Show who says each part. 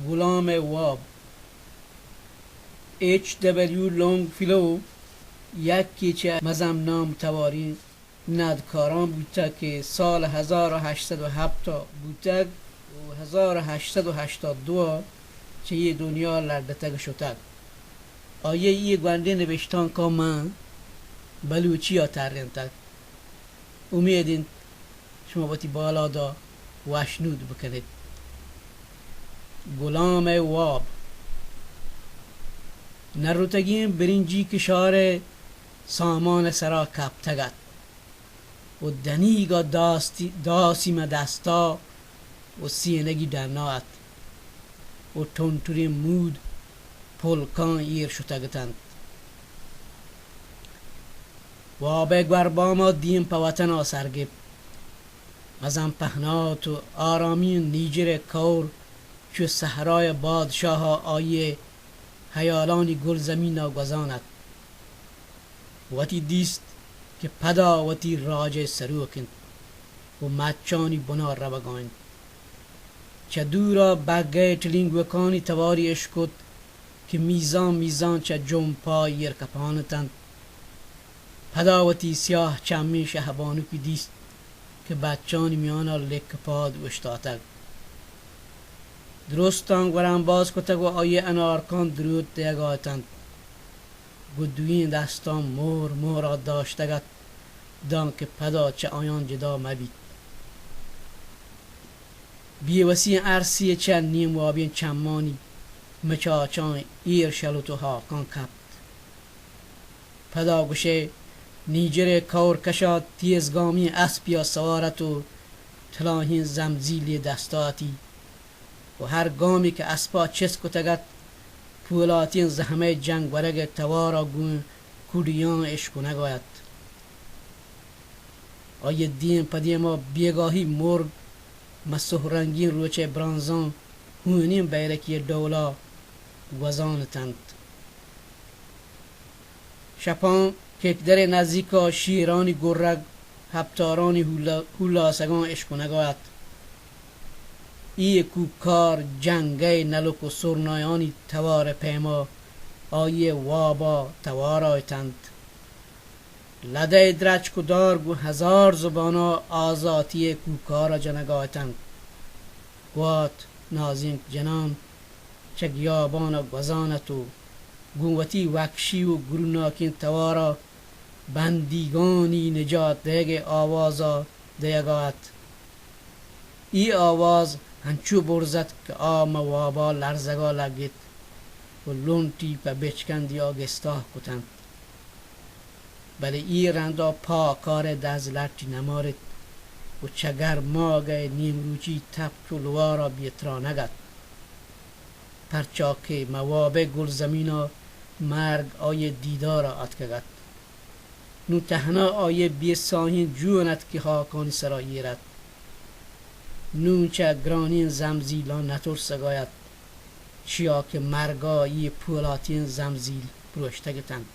Speaker 1: غلام واب. H.W. لونگفلو یکی چه مزم نام تواری ندکاران بوده که سال 1807 بوده و 1882 چه یه دنیا لردتگ شده. آیه یه گونده نوشتان که من بلوچی ها ترین تک امیدین شما باتی بالا دا وشنود بکنید. غلام واب نروتگین برینجی کشار سامان سرا کپتگت و دنیگا داسیم دستا و سینگی درنات و تونتوری مود پلکان ایر شتگتند. وابه گورباما دیم پوتن آسرگب مزم پهنات و آرامی نیجر کور چو صحرای بادشاه آیه حیالانی گل زمین گذاند. وتی دیست که پدا وتی راج سروکند و مچانی بنا روگاین چه دورا بگه تلینگوکانی تواری اشکد که میزان چه جنپا یر کپانتند. پداوتی سیاه چمی شهبانو که دیست که بچانی میانا لک پاد و اشتاتگ. درستان گورم باز کتگ و آیه انارکان درود دیگایتند. گدوین دستان مور داشتگت دان که پدا چه آیان جدا مبید. بیوسی عرصی چه نیم وابین چمانی مچاچان ایر شلوتو هاکان کپت. پدا گوشه نیجر کور کشاد تیزگامی اسبیا سوارت و تلاهین زمزیلی دستاتی و هر گامی که اسبا چس کتگت پولاتین زحمه جنگ ورگ توارا گون کودیان اشکو نگاید. آیه دین پدیما بیگاهی مرگ مسوح رنگین روچه برانزان هونین بیرکی دولا وزانتند. شپان که در نزدیکا شیرانی گرگ هپتارانی هولاسگان اشکو نگاید. ای کوکار جنگه نلک و سرنایانی توار پیما آیه وابا توار آیتند. لده درچ کدار گو هزار زبانا آزاتی کوکارا جنگایتند. گوات نازین جنان چه گیابانا گوزانتو گوتی وکشی و گروناکین توارا بندیگانی نجات دیگه آوازا دیگات. ای آواز هنچو برزد که آم وابا لرزگا لگید و لونتی پا بچکندی آگستاه کتند. بله ای رندا پاکار دزلتی نمارد و چگر ماگه نیمروچی تپک و لوارا بیترانگد. پرچاکه موابه گل زمینا مرگ آیه دیدارا اتکگد. نو تهنا آیه بی ساهین جونت که خاکانی سرا ایرد. نون چه گرانین زمزیلان نترسگاید چیا که مرگا یه پولاتین زمزیل پروشتگتند.